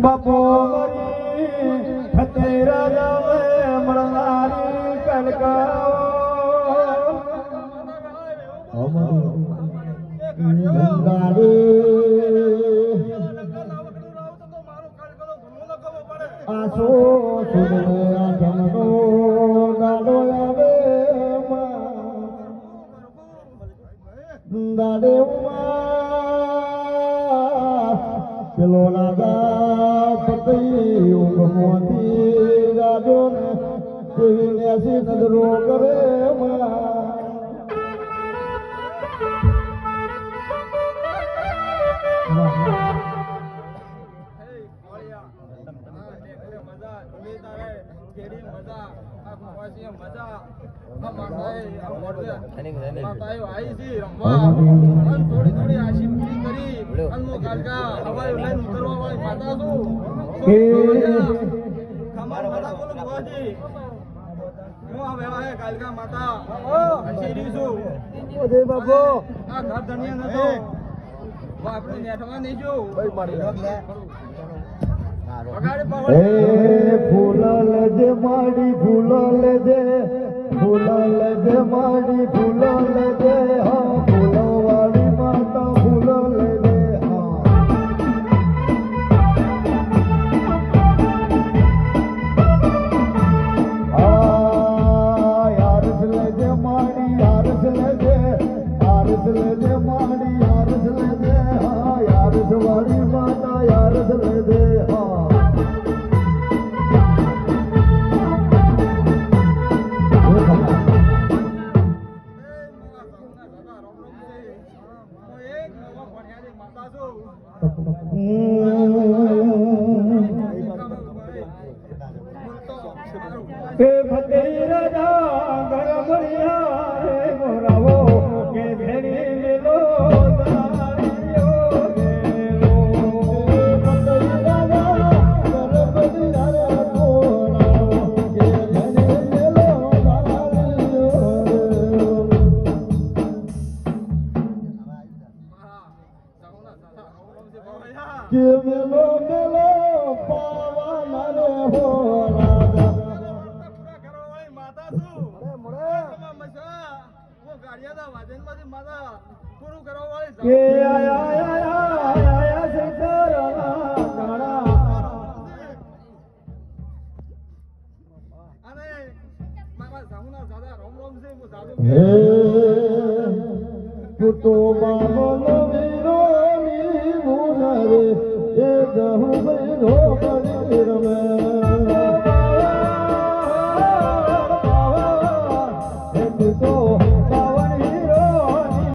બાપો ખતેરા જાવે મળનારી કલકાઓ આસો સુને આજમનો દાડો આવે દાડે પેલો રાજા પતઈ ઊંઘમાંથી રાજો ને તેવી નેસી નજરો કરે ફૂલ લેજે માડી ફૂલ લેજે ફૂલ લેજે માડી ફૂલ લેજે હા ફૂલો વાળી માતા ફૂલ લેજે યારસ લેજે માડી યારસ લેજે માડી યારસ લેજે હા યારસ વાળી માતા યારસ લેજે હા તો બાબલો વીરો ની મુનરે એ જહુ ભાઈ